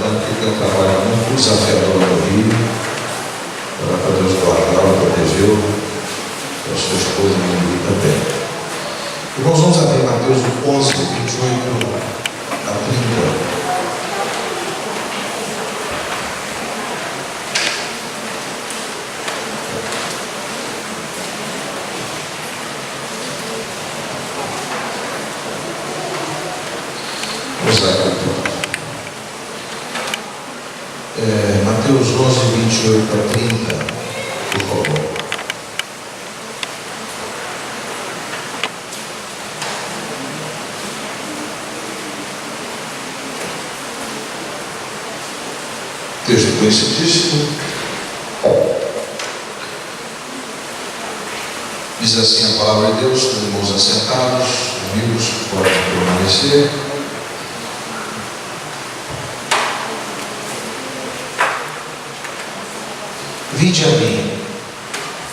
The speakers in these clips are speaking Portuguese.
lembrando que tem um trabalho muito desafiador no Rio, para Deus guardá-lo, protegê-lo, para a sua esposa e mim também. Irmãos, vamos abrir Mateus 11, 28 a 30. Mateus 11, 28 a 30, por favor. Texto conhecidíssimo. Diz assim a palavra de Deus, com os irmãos assentados, amigos, podem permanecer. Vinde a mim,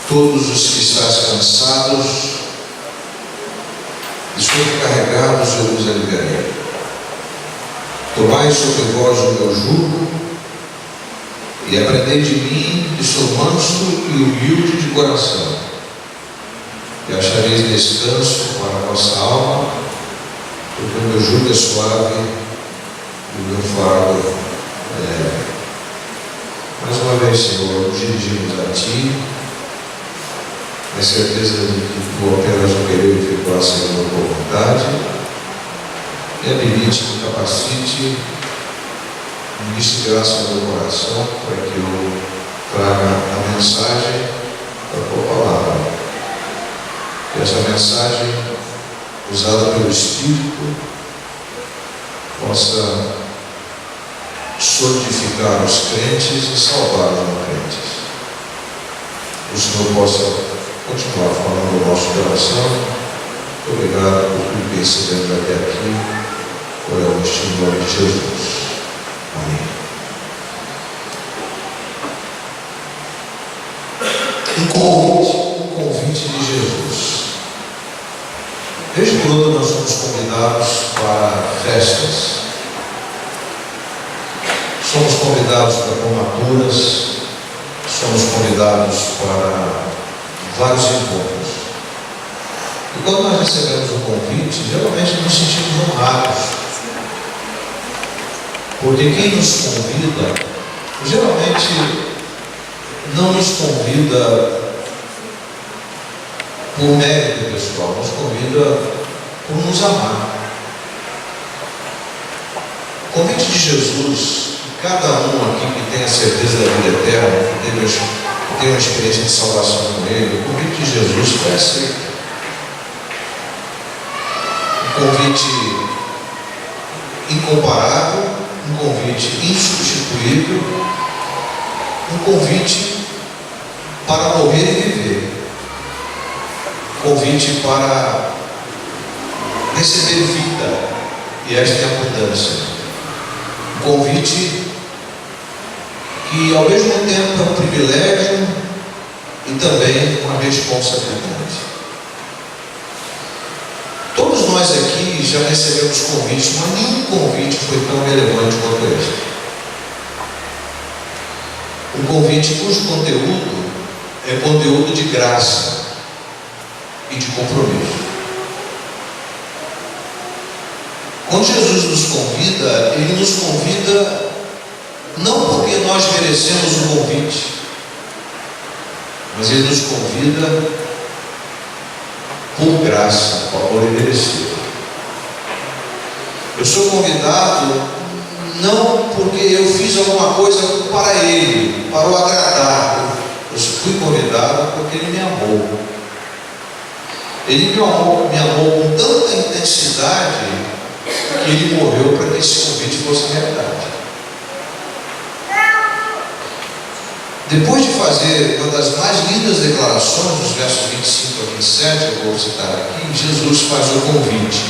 todos os que estáis cansados e sobrecarregados, eu vos aliviarei. Tomai sobre vós o meu jugo e aprendei de mim, que sou manso e humilde de coração, e achareis descanso para a vossa alma, porque o meu jugo é suave e o meu fardo é leve. Mais uma vez, Senhor, nos dirigimos a Ti, na certeza de que Tu apenas o querer efetuar segundo a Tua vontade, e habilite-me, capacite, ministre graça no meu coração, para que eu traga a mensagem da Tua palavra. Que essa mensagem, usada pelo Espírito, possa solidificar os crentes e salvar os não crentes. O Senhor possa continuar falando no nosso coração. Obrigado por tudo que recebemos até aqui, por Agostinho, em nome de Jesus. Amém. Um convite de Jesus. Desde quando nós somos convidados para festas, somos convidados para formaturas, somos convidados para vários encontros. E quando nós recebemos um convite, geralmente nos sentimos honrados. Porque quem nos convida, geralmente não nos convida por mérito pessoal, nos convida por nos amar. O convite de Jesus, cada um aqui que tem a certeza da vida eterna, que tem uma experiência de salvação com Ele, o convite de Jesus foi aceito. Um convite incomparável, um convite insubstituível, um convite para morrer e viver, um convite para receber vida, e esta é a abundância, um convite que ao mesmo tempo é um privilégio e também uma responsabilidade. Todos nós aqui já recebemos convites, mas nenhum convite foi tão relevante quanto este. Um convite cujo conteúdo é conteúdo de graça e de compromisso. Quando Jesus nos convida, Ele nos convida não porque nós merecemos o convite, mas Ele nos convida por graça, favor imerecido. Eu sou convidado não porque eu fiz alguma coisa para Ele, para o agradar. Eu fui convidado porque Ele me amou. Ele me amou com tanta intensidade que Ele morreu para que esse convite fosse realidade. Depois de fazer uma das mais lindas declarações, dos versos 25 a 27, eu vou citar aqui, Jesus faz o convite.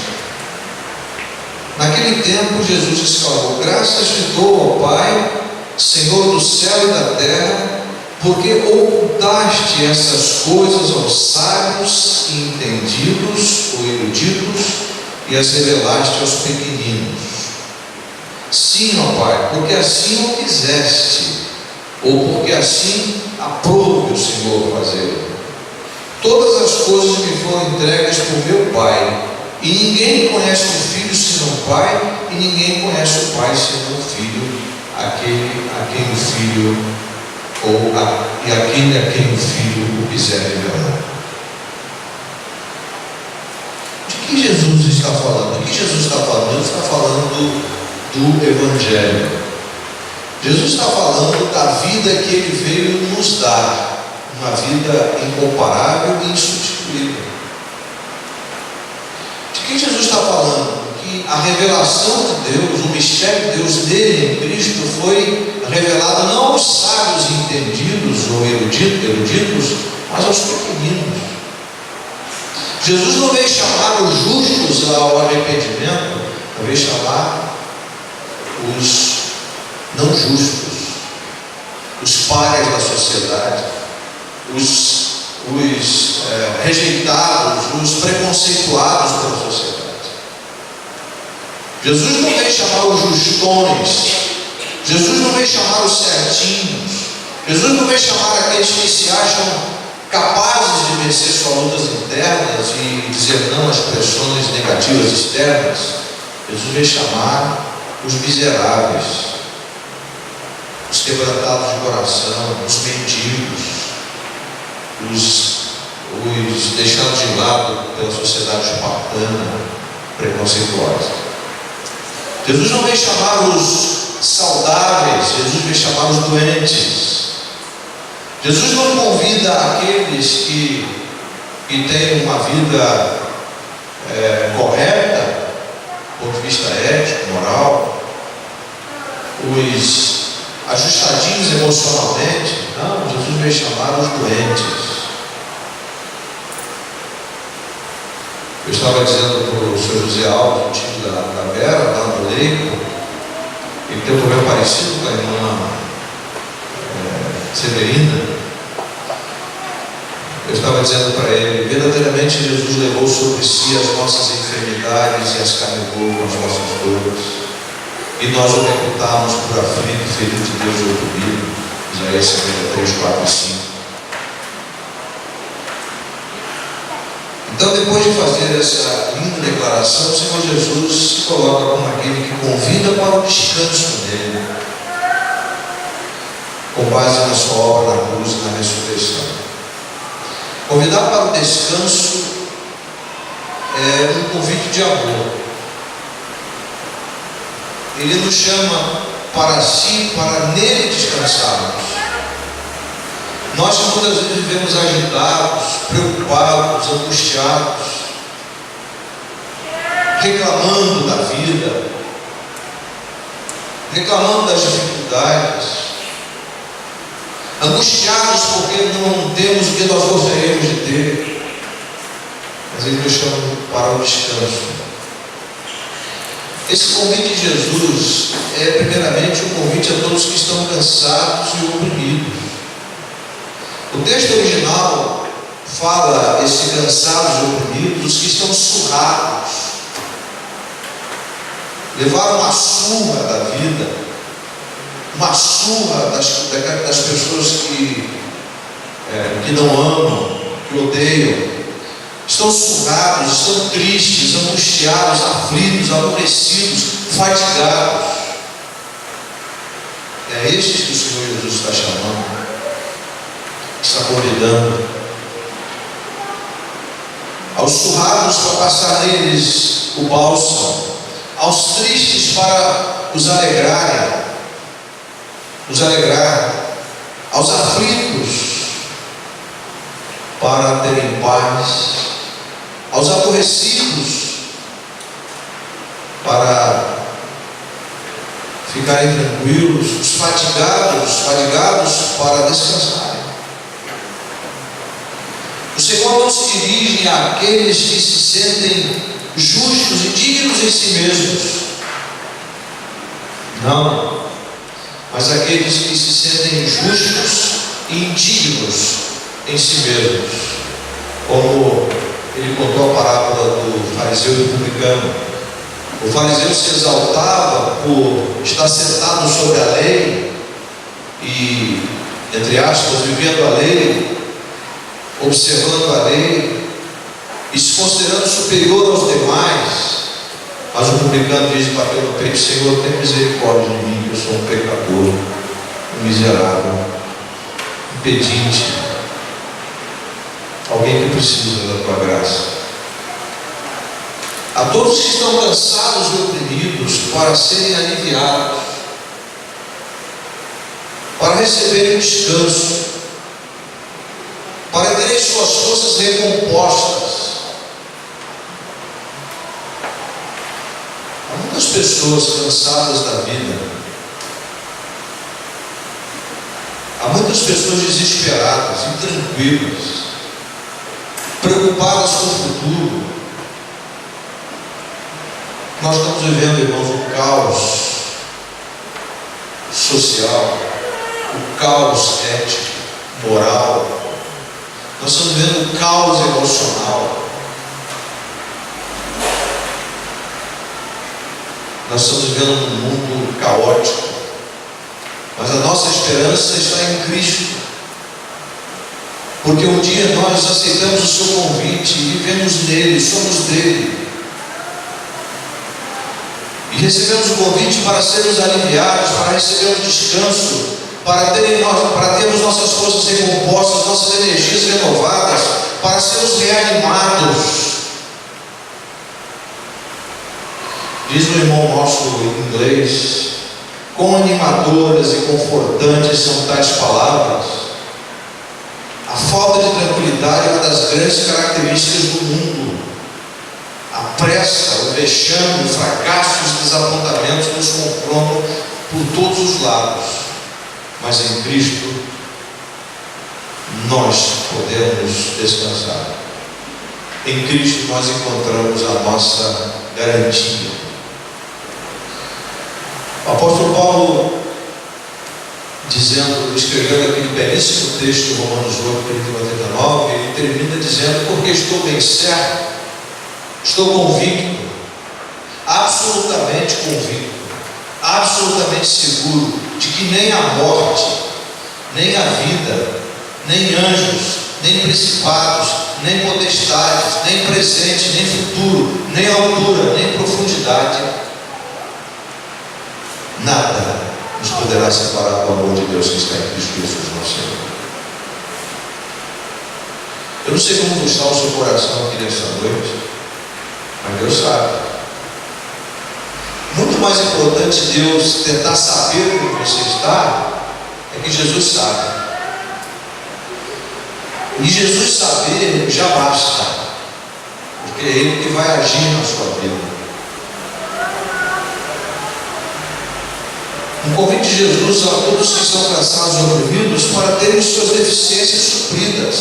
Naquele tempo, Jesus exclamou: graças te dou, ó Pai, Senhor do céu e da terra, porque ocultaste essas coisas aos sábios e entendidos ou eruditos e as revelaste aos pequeninos. Sim, ó Pai, porque assim o quiseste, ou porque assim aprove o Senhor fazer. Todas as coisas me foram entregues por meu Pai, e ninguém conhece o Filho senão o Pai, e ninguém conhece o Pai senão o Filho, aquele a quem o Filho, e aquele a quem o Filho o quiser revelar. De que Jesus está falando? Do que Jesus está falando? Jesus está falando do Evangelho. Jesus está falando da vida que Ele veio nos dar, uma vida incomparável e insubstituível. De que Jesus está falando? Que a revelação de Deus, o mistério de Deus nele, em Cristo, foi revelado não aos sábios entendidos ou eruditos, mas aos pequeninos. Jesus não veio chamar os justos ao arrependimento, mas veio chamar os não justos, os párias da sociedade, os rejeitados, os preconceituados pela sociedade. Jesus não veio chamar os justões, Jesus não veio chamar os certinhos, Jesus não veio chamar aqueles que se acham capazes de vencer suas lutas internas e dizer não às pressões negativas externas. Jesus veio chamar os miseráveis, os quebrantados de coração, os mendigos, os deixados de lado pela sociedade espartana, preconceituosa. Jesus não veio chamar os saudáveis, Jesus veio chamar os doentes. Jesus não convida aqueles que têm uma vida correta, do ponto de vista ético, moral, os ajustadinhos emocionalmente. Não, Jesus veio chamar os doentes. Eu estava dizendo para o Sr. José Alves, o tio da Vera, lá no Leico, ele tem um problema parecido com a irmã Severina. Eu estava dizendo para ele, verdadeiramente Jesus levou sobre si as nossas enfermidades e as carregou com as nossas dores, e nós o reputamos por aflito, ferido de Deus e oprimido. Isaías 53, 4 e 5. Então, depois de fazer essa linda declaração, o Senhor Jesus se coloca como aquele que convida para o descanso dele, com base na sua obra na cruz e na ressurreição. Convidar para o descanso é um convite de amor. Ele nos chama para si, para nele descansarmos. Nós muitas vezes vivemos agitados, preocupados, angustiados, reclamando da vida, reclamando das dificuldades, angustiados porque não temos o que nós gostaríamos de ter. Mas Ele nos chama para o descanso. Esse convite de Jesus é primeiramente um convite a todos que estão cansados e oprimidos. O texto original fala esse cansados e oprimidos, os que estão surrados, levaram uma surra da vida, uma surra das pessoas que não amam, que odeiam, estão surrados, estão tristes, angustiados, aflitos, aborrecidos, fatigados. É estes que o Senhor Jesus está chamando, está convidando. Aos surrados para passar neles o bálsamo, aos tristes para os alegrar, aos aflitos para terem paz, aos aborrecidos para ficarem tranquilos, os fatigados para descansarem. O Senhor não se dirige àqueles que se sentem justos e dignos em si mesmos, não, mas àqueles que se sentem justos e indignos em si mesmos, como ele contou a parábola do fariseu e do publicano. O fariseu se exaltava por estar sentado sobre a lei e, entre aspas, vivendo a lei, observando a lei e se considerando superior aos demais. Mas o publicano diz: bateu no peito: Senhor, tem misericórdia de mim, que eu sou um pecador, um miserável, um pedinte, alguém que precisa da tua graça. A todos que estão cansados e oprimidos, para serem aliviados, para receberem descanso, para terem suas forças recompostas. Há muitas pessoas cansadas da vida, há muitas pessoas desesperadas, intranquilas, preocupadas com o futuro. Nós estamos vivendo, irmãos, um caos social, um caos ético, moral. Nós estamos vivendo um caos emocional. Nós estamos vivendo um mundo caótico. Mas a nossa esperança está em Cristo. Porque um dia nós aceitamos o seu convite e vivemos nele, somos dele. E recebemos o convite para sermos aliviados, para recebermos descanso, para termos nossas forças recompostas, nossas energias renovadas, para sermos reanimados. Diz o irmão nosso em inglês: quão animadoras e confortantes são tais palavras. A falta de tranquilidade é uma das grandes características do mundo. A pressa, o vexame, o fracasso, os desapontamentos nos confrontam por todos os lados. Mas em Cristo nós podemos descansar. Em Cristo nós encontramos a nossa garantia. O apóstolo Paulo, escrevendo aquele belíssimo texto, Romanos 8, 39, ele termina dizendo: porque estou bem certo, estou convicto, absolutamente convicto, absolutamente seguro de que nem a morte, nem a vida, nem anjos, nem principados, nem potestades, nem presente, nem futuro, nem altura, nem profundidade, nada nos poderá separar do amor de Deus que está em Cristo Jesus, nosso Senhor. Eu não sei como está o seu coração aqui nessa noite, mas Deus sabe. Muito mais importante Deus tentar saber como você está, é que Jesus sabe. E Jesus saber já basta, porque é Ele que vai agir na sua vida. Um convite de Jesus a todos que estão cansados e oprimidos para terem suas deficiências supridas.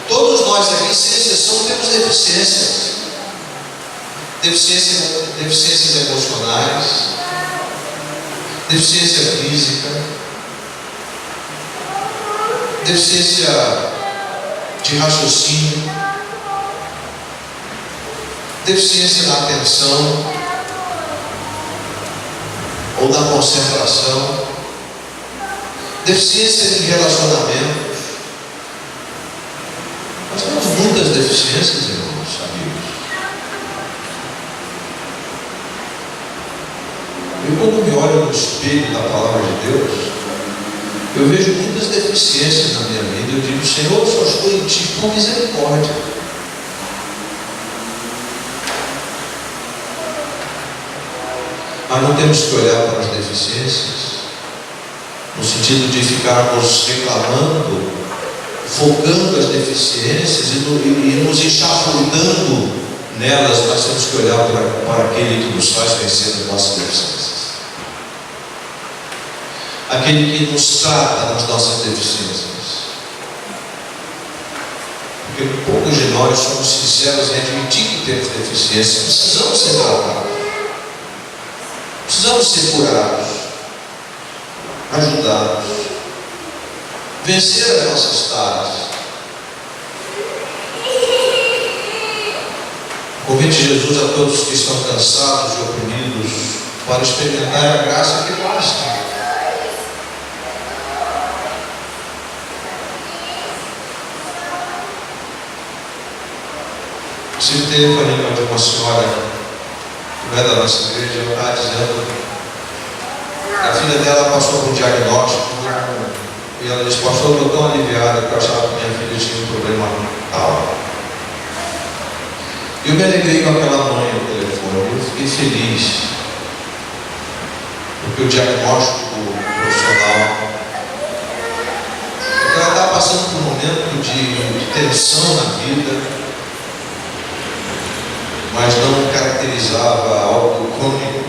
Todos nós aqui, sem exceção, temos deficiências. Deficiências emocionais, deficiência física, deficiência de raciocínio, deficiência na atenção ou na concentração, deficiência em relacionamentos. Nós temos muitas deficiências, irmãos, amigos. Eu, quando me olho no espelho da palavra de Deus, eu vejo muitas deficiências na minha vida. Eu digo: Senhor, eu só estou em Ti com misericórdia. Mas não temos que olhar para as deficiências no sentido de ficarmos reclamando, focando as deficiências e nos enxafundando nelas. Nós temos que olhar para aquele que nos faz vencer as nossas deficiências, aquele que nos trata nas nossas deficiências. Porque poucos de nós somos sinceros em admitir que temos deficiências. Precisamos ser tratados, precisamos ser curados, ajudados, vencer as nossas taras. Convite de Jesus a todos que estão cansados e oprimidos para experimentar a graça que basta. Se teve a língua de uma senhora que não é da nossa igreja, ela está dizendo que a filha dela passou por um diagnóstico e ela disse: pastor, eu estou tão aliviada que eu achava que minha filha tinha um problema tal. Eu me alegrei com aquela mãe no telefone, eu fiquei feliz, porque o diagnóstico profissional, porque ela estava passando por um momento de tensão na vida, mas não caracterizava algo crônico.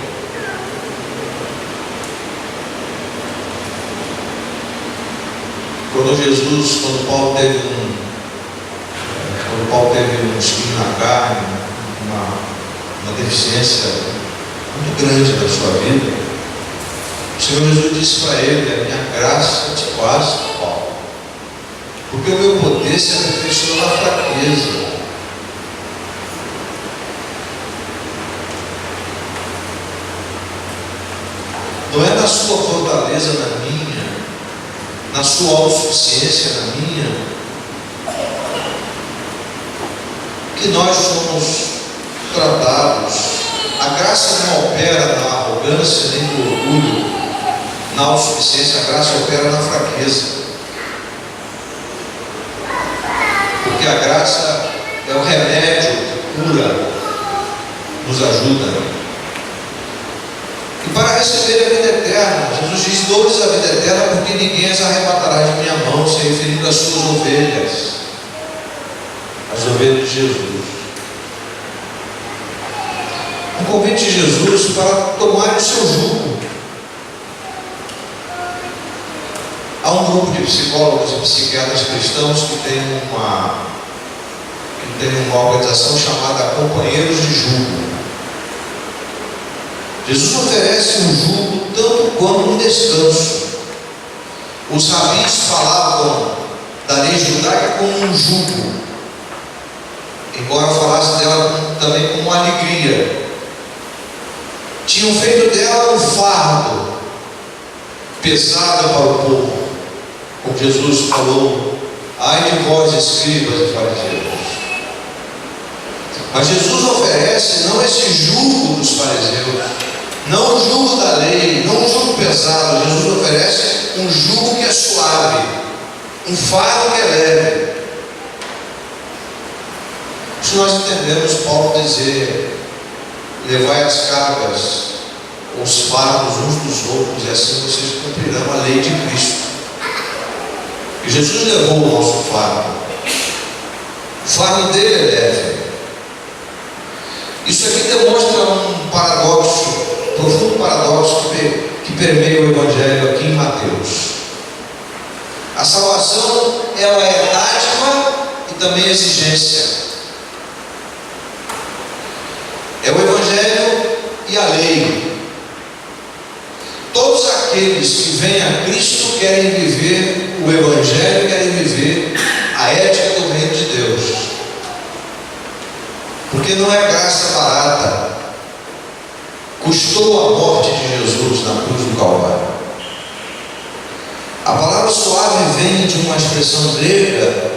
Quando Paulo teve um espinho na carne, uma deficiência muito grande na sua vida, o Senhor Jesus disse para ele: a minha graça te basta, Paulo, porque o meu poder se aperfeiçoa na fraqueza. Não é na sua fortaleza, na minha, na sua autossuficiência, na minha, que nós somos tratados. A graça não opera na arrogância nem no orgulho, na autossuficiência. A graça opera na fraqueza, porque a graça é o remédio que cura, nos ajuda. E para receber a vida eterna, Jesus diz: dou-lhes a vida eterna, porque ninguém as arrebatará de minha mão, se referindo às suas ovelhas, as ovelhas de Jesus. Um convite de Jesus para tomar o seu jugo. Há um grupo de psicólogos e psiquiatras cristãos que tem uma organização chamada Companheiros de Jugo. Jesus oferece um jugo tanto quanto um descanso. Os rabis falavam da lei judaica como um jugo, embora falasse dela também como uma alegria. Tinham feito dela um fardo pesado para o povo, como Jesus falou: ai de vós, escribas e fariseus. Mas Jesus oferece não esse jugo dos fariseus, não o jugo da lei, não o jugo pesado. Jesus oferece um jugo que é suave, um fardo que é leve. Se nós entendemos Paulo dizer: levai as cargas, os fardos uns dos outros, e assim vocês cumprirão a lei de Cristo. E Jesus levou o nosso fardo. O fardo dele é leve. Isso aqui demonstra um paradoxo, profundo paradoxo que permeia o Evangelho aqui em Mateus. A salvação, ela é dádiva e também exigência. É o Evangelho e a lei. Todos aqueles que vêm a Cristo querem viver o Evangelho, querem viver a ética do reino de Deus. Porque não é graça barata. Custou a morte de Jesus na cruz do Calvário. A palavra suave vem de uma expressão grega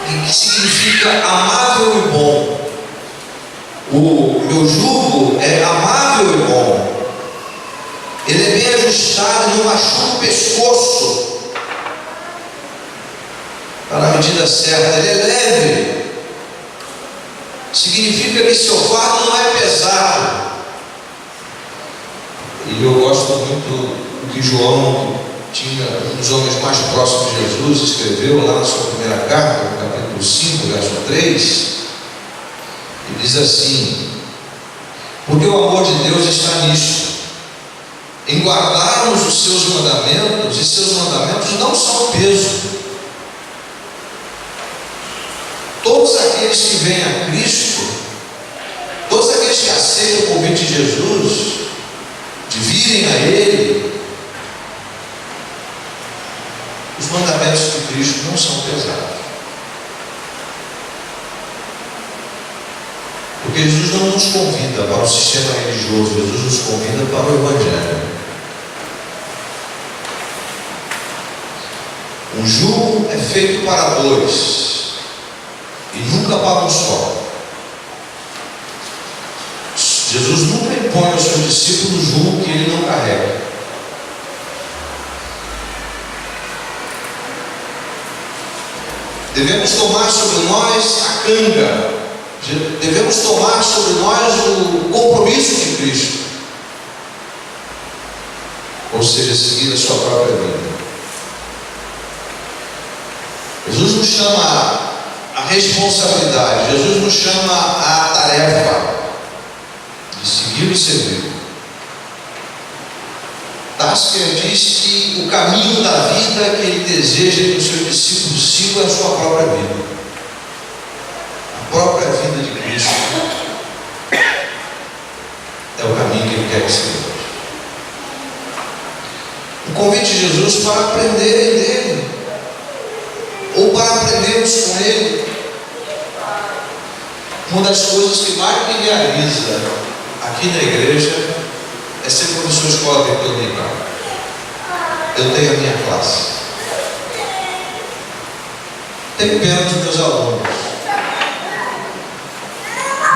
que significa amável e bom. O meu jugo é amável e bom. Ele é bem ajustado, não machuca o pescoço, está na medida certa. Ele é leve. Significa que seu fardo não é pesado. E eu gosto muito do que João, tinha um dos homens mais próximos de Jesus, escreveu lá na sua primeira carta, no capítulo 5, verso 3. Ele diz assim: porque o amor de Deus está nisto, em guardarmos os seus mandamentos, e seus mandamentos não são peso. Todos aqueles que vêm a Cristo, todos aqueles que aceitam o convite de Jesus, de virem a Ele, os mandamentos de Cristo não são pesados. Porque Jesus não nos convida para o sistema religioso, Jesus nos convida para o Evangelho. Um jugo é feito para dois e nunca para um só. Jesus nunca impõe aos seus discípulos um jugo que ele não carrega. Devemos tomar sobre nós a canga, devemos tomar sobre nós o compromisso de Cristo, ou seja, seguir a sua própria vida. Jesus nos chama a responsabilidade, Jesus nos chama a tarefa de seguir e servir. Tasker diz que o caminho da vida que ele deseja que os seus discípulos sigam é a sua própria vida. A própria vida de Cristo é o caminho que ele quer que sigamos. O convite de Jesus para aprenderem dele, ou para aprendermos com ele. Uma das coisas que mais me realiza aqui na igreja é ser professor de escola dominical. Eu tenho a minha classe. Tenho pena dos meus alunos,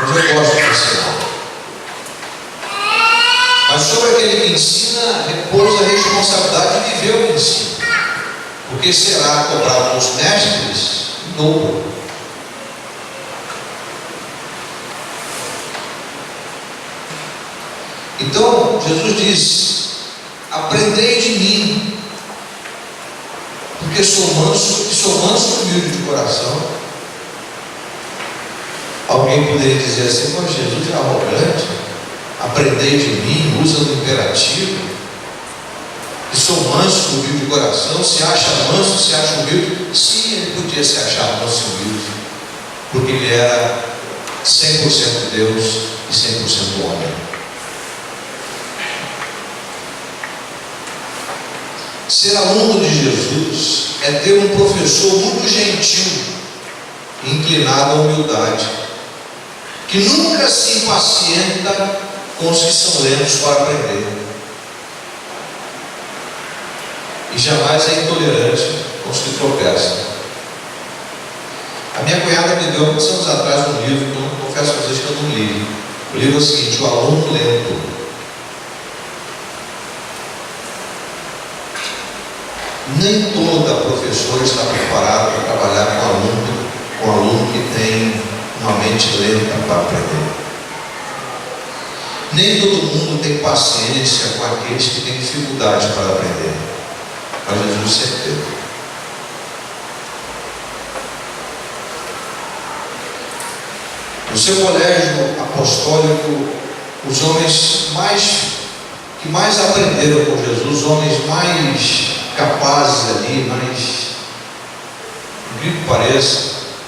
mas eu gosto de ensinar. Mas sobre aquele que ensina, repousa a responsabilidade de viver o que ensina, porque será cobrado aos mestres em dobro. Então, Jesus diz: aprendei de mim, porque sou manso e humilde de coração. Alguém poderia dizer assim: mas Jesus é arrogante, aprendei de mim, usa no imperativo, que sou manso e humilde de coração. Se acha manso, se acha humilde? Sim, ele podia se achar manso e humilde, porque ele era 100% Deus e 100% homem. Ser aluno de Jesus é ter um professor muito gentil, inclinado à humildade, que nunca se impacienta com os que são lentos para aprender, e jamais é intolerante com os que tropeçam. A minha cunhada me deu há muitos anos atrás um livro que eu confesso a vocês que eu não li. O livro é o seguinte: O Aluno Lento. Nem toda professora está preparada para trabalhar com aluno que tem uma mente lenta para aprender. Nem todo mundo tem paciência com aqueles que têm dificuldade para aprender. Mas Jesus sempre teve. No seu colégio apostólico, os homens que mais aprenderam com Jesus, os homens mais capazes ali, mais, incrível que pareça,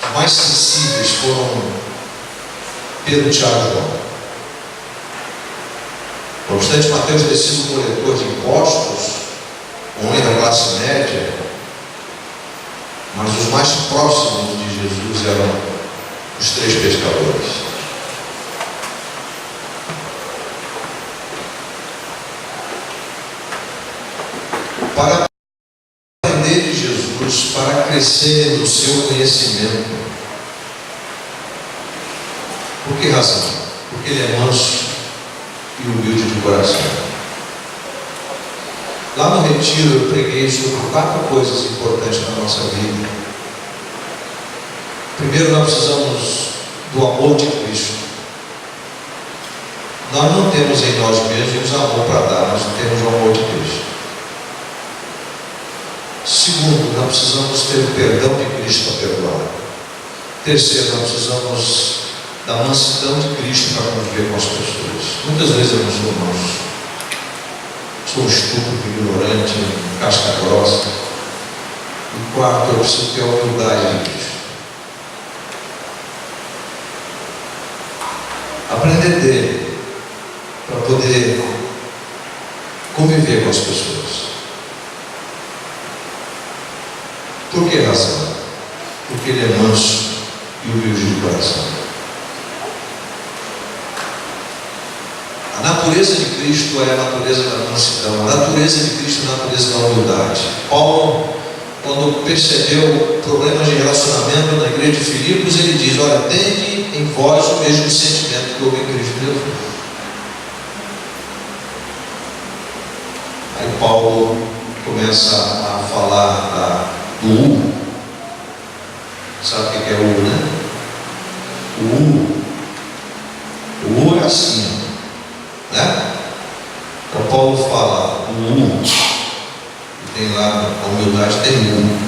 os mais sensíveis foram Pedro, Tiago e João. Não obstante Mateus ter sido coletor de impostos, um homem da classe média, mas os mais próximos de Jesus eram os 3 pescadores. Para aprender de Jesus, para crescer no seu conhecimento. Por que razão? Porque ele é manso e humilde de coração. Lá no retiro eu preguei sobre 4 coisas importantes na nossa vida. Primeiro, nós precisamos do amor de Cristo. Nós não temos em nós mesmos amor para dar, nós temos o amor de Cristo. Segundo, nós precisamos ter o perdão de Cristo para perdoar. Terceiro, nós precisamos da mansidão de Cristo para conviver com as pessoas. Muitas vezes eu não sou manso, sou estúpido, ignorante, casca grossa. E quarto, eu preciso ter a humildade de Cristo. Aprender dele para poder conviver com as pessoas. Por que razão? Porque ele é manso e humilde de coração. natureza de Cristo é a natureza da mansidão, a natureza de Cristo é a natureza da humildade. Paulo, quando percebeu problemas de relacionamento na igreja de Filipos, ele diz: olha, tende em vós o mesmo sentimento que houve em Cristo Jesus. Aí Paulo começa a falar do U. Sabe o que é U, né? O U é assim, né? Então Paulo fala do U, e tem lá a humildade, tem U.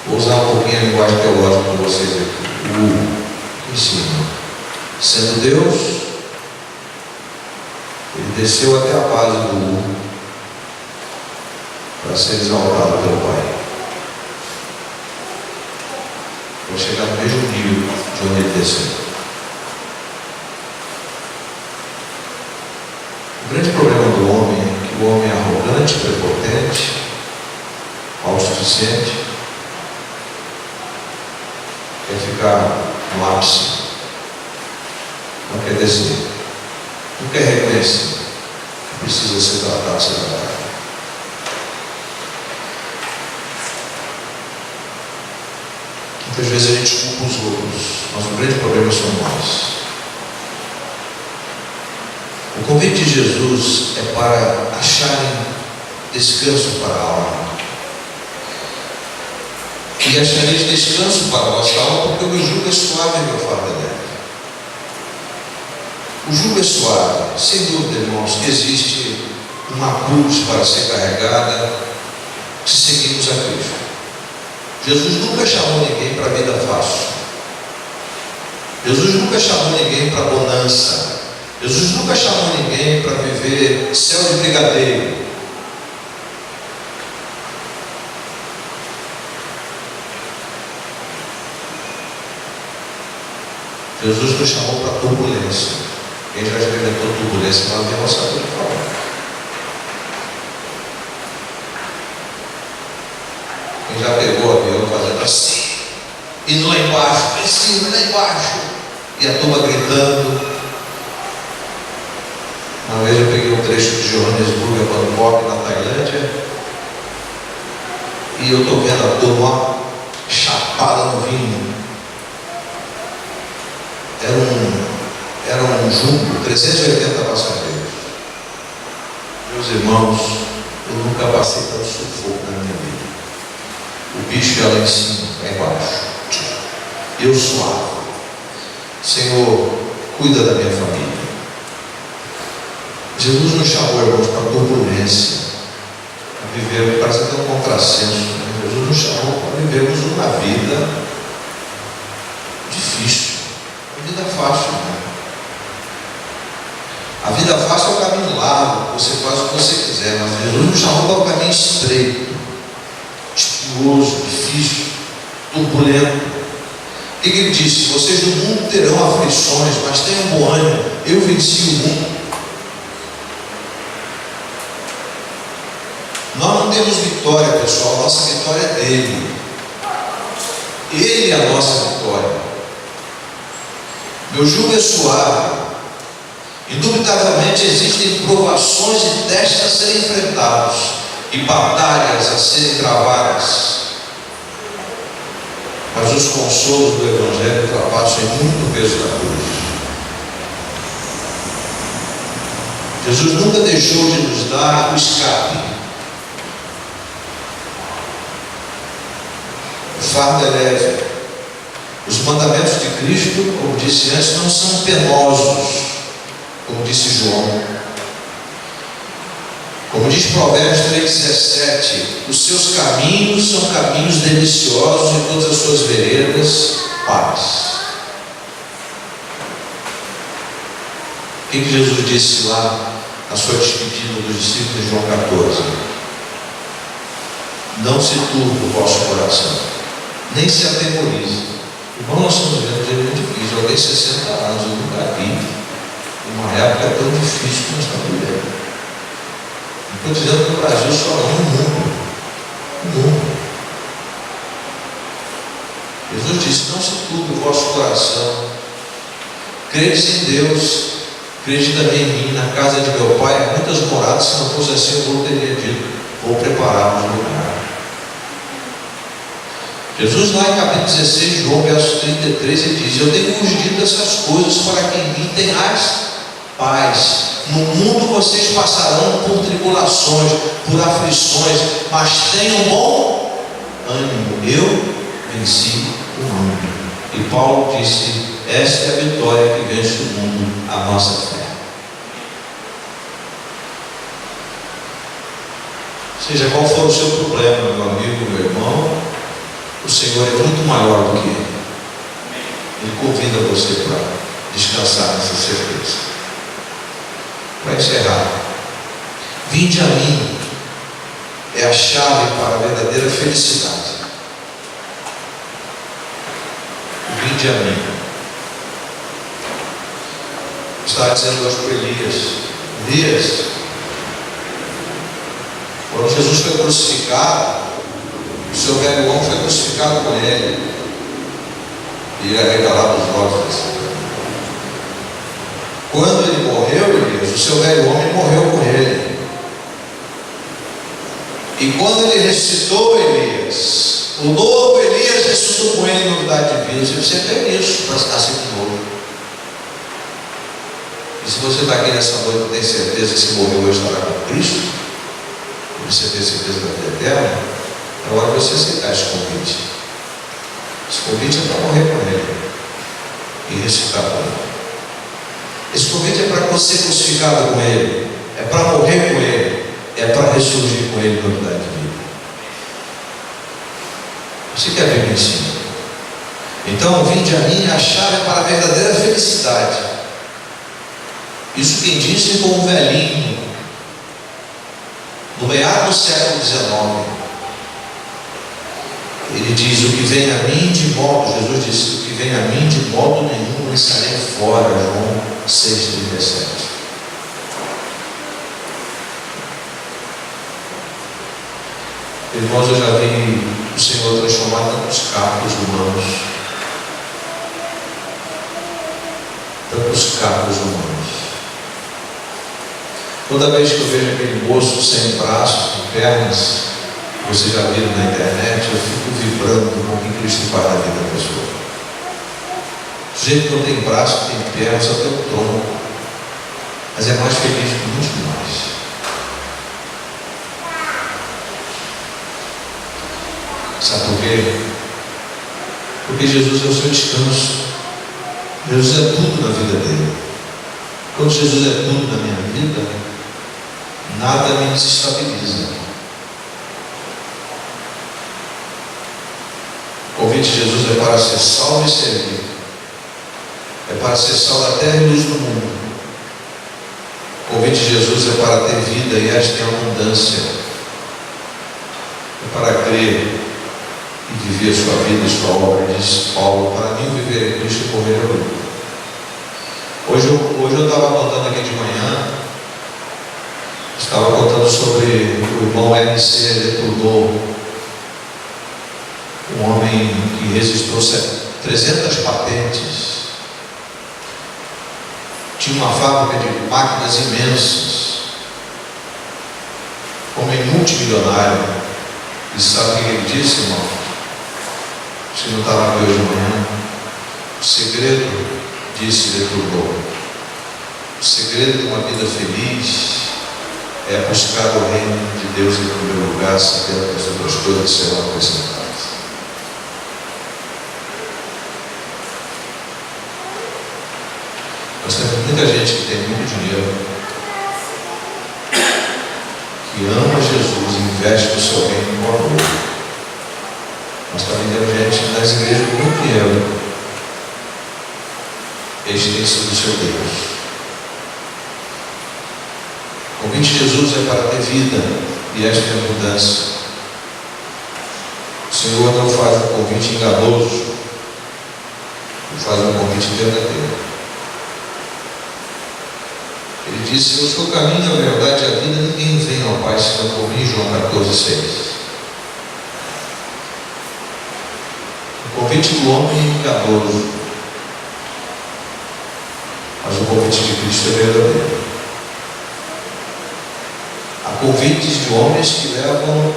Vou usar um pouquinho a linguagem teológica para vocês aqui. O U, em cima, sendo Deus, ele desceu até a base do U para ser exaltado pelo Pai. Vou chegar no mesmo nível de onde ele desceu. O grande problema do homem é que o homem é arrogante, prepotente, autossuficiente, quer ficar no ápice, não quer descer, não quer reconhecer que precisa ser tratado, ser tratado. Muitas vezes a gente culpa os outros, mas o grande problema somos nós. O convite de Jesus é para acharem descanso para a alma. E achareis descanso para a vossa alma, porque o meu jugo é suave e o meu fardo é leve. O jugo é suave, sem dúvida, irmãos, que existe uma cruz para ser carregada se seguirmos a Cristo. Jesus nunca chamou ninguém para a vida fácil. Jesus nunca chamou ninguém para bonança. Jesus nunca chamou ninguém para viver céu de brigadeiro. Jesus nos chamou para turbulência. Quem já experimentou turbulência na avião sabe o que falar. Quem já pegou o avião fazendo assim, indo lá embaixo, lá em cima, lá embaixo, e a turma gritando. Uma vez eu peguei um trecho de Johannesburg a Bangkok, na Tailândia, e eu estou vendo a turma chapada no vinho. Era um jumbo, 380 passageiros. Meus irmãos, eu nunca passei tão sufoco na minha vida. O bicho ia lá em cima, lá embaixo. Eu suave. Senhor, cuida da minha família. Jesus nos chamou, irmãos, para a turbulência, a viver, parece até um contrassenso, né? Jesus nos chamou para vivermos uma vida difícil, uma vida fácil, né? A vida fácil é o caminho largo, você faz o que você quiser, mas Jesus nos chamou para o caminho estreito, espinhoso, difícil, turbulento. O que ele disse? Vocês no mundo terão aflições, mas tenham bom ânimo, eu venci o mundo. Nós não temos vitória, pessoal, a nossa vitória é dele. Ele é a nossa vitória. Meu jugo é suave. Indubitavelmente existem provações e testes a serem enfrentados e batalhas a serem travadas. Mas os consolos do Evangelho ultrapassam muito o peso da cruz. Jesus nunca deixou de nos dar o escape. O fardo é leve. Os mandamentos de Cristo, como disse antes, não são penosos, como disse João. Como diz Provérbios 3,17, os seus caminhos são caminhos deliciosos e todas as suas veredas, paz. O que Jesus disse lá na sua despedida dos discípulos de João 14? Não se turbe o vosso coração, nem se atemorize. Irmão, nós estamos vendo que é muito difícil. Eu tenho 60 anos, eu nunca vi uma época tão difícil que nós estamos vivendo. Não estou dizendo que no Brasil só não, no mundo. No mundo. Jesus disse: não se turbe o vosso coração. Credes em Deus, Acredita também em mim, na casa de meu pai há muitas moradas, se não fosse assim eu não teria dito, vou preparar um lugar. Jesus lá em capítulo 16, João, verso 33, ele diz: eu tenho vos dito essas coisas para que em mim tenhais paz. No mundo vocês passarão por tribulações, por aflições, mas tenham bom ânimo, eu venci o mundo. E Paulo disse: esta é a vitória que vence o mundo, a nossa fé. Seja qual for o seu problema, meu amigo, meu irmão, o Senhor é muito maior do que ele. Ele convida você para descansar nessa certeza. Para encerrar, vinde a mim é a chave para a verdadeira felicidade. Vinde a mim. Estava dizendo hoje para Elias, quando Jesus foi crucificado, o seu velho homem foi crucificado com ele, e ele arregalava os olhos. Quando ele morreu, Elias, o seu velho homem morreu com ele. E quando ele ressuscitou Elias, o novo Elias ressuscitou com ele em novidade de vida. Você tem isso para nascer de novo. E se você está aqui nessa noite e tem certeza que se morreu hoje estará com Cristo, e você tem certeza da vida eterna, é hora de você aceitar esse convite. Esse convite é para morrer com ele e ressuscitar com ele. Esse convite é para você ser crucificado com ele, é para morrer com ele, é para ressurgir com ele em novidade de vida. Você quer ver isso? Então, vinde a mim, a chave para a verdadeira felicidade. Isso quem disse com um velhinho, no meado do século XIX. Ele diz: o que vem a mim de modo, Jesus disse, o que vem a mim de modo nenhum lançarei fora, João 6,37. Irmãos, eu já vi o Senhor transformar tantos carros humanos, toda vez que eu vejo aquele moço sem braços e pernas, vocês já viram na internet, eu fico vibrando com o que Cristo faz na vida da pessoa. O sujeito que não tem braço, não tem perna, só tem um tronco, mas é mais feliz que muitos de nós. Sabe por quê? Porque Jesus é o seu descanso. Jesus é tudo na vida dele. Quando Jesus é tudo na minha vida, nada me desestabiliza. O convite de Jesus é para ser salvo e servir. É para ser sal da terra e luz do mundo. O convite de Jesus é para ter vida e esta em abundância. É para crer e viver a sua vida e sua obra. Diz Paulo: para mim viver é Cristo e morrer é lucro. Hoje eu estava contando aqui de manhã, estava contando sobre o irmão MC Letudor, um homem que registrou 300 patentes, tinha uma fábrica de máquinas imensas, homem multimilionário. E sabe o que ele disse, irmão? Você não estava aqui hoje de manhã. O segredo, disse Letudor, o segredo de uma vida feliz é buscar o reino de Deus em primeiro lugar, sabendo que as outras coisas serão acrescentadas. Nós temos muita gente que tem muito dinheiro, que ama Jesus e investe no seu reino com amor. Nós também temos gente nas igrejas com muito dinheiro. Este tem sido o seu Deus. O convite de Jesus é para ter vida, e esta é a mudança. O Senhor não faz um convite enganoso, Ele faz um convite verdadeiro. Ele disse: eu sou o caminho, a verdade e a vida, ninguém vem ao Pai senão por mim. João 14,6. O convite do homem é enganoso, mas o convite convite de Cristo é verdadeiro. Há convites de homens que levam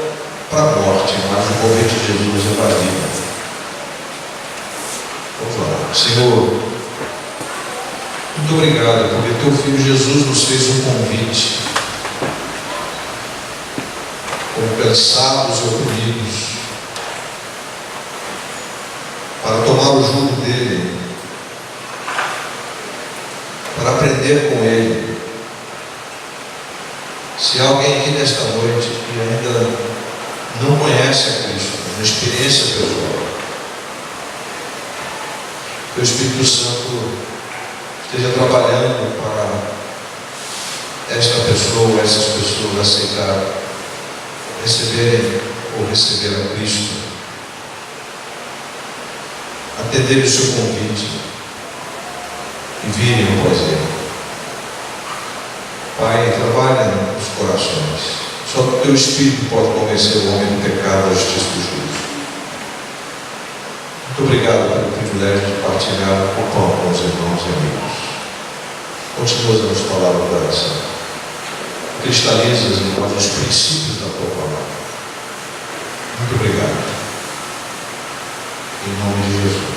para a morte, mas o convite de Jesus é para a vida. Vamos lá. Senhor, muito obrigado, porque teu Filho Jesus nos fez um convite. Como cansados e oprimidos, para tomar o jugo dele, para aprender com ele. Se há alguém aqui nesta noite que ainda não conhece a Cristo, uma experiência pessoal, que o Espírito Santo esteja trabalhando para esta pessoa, essas pessoas aceitarem, receberem ou receber a Cristo, atenderem o seu convite e virem após ele. Pai, trabalha nos corações. Só o teu Espírito pode convencer o homem do pecado, da justiça e do juízo. Muito obrigado pelo privilégio de partilhar o pão com os irmãos e amigos. Continua dando palavra de oração. Cristalizas em nós os princípios da tua palavra. Muito obrigado. Em nome de Jesus.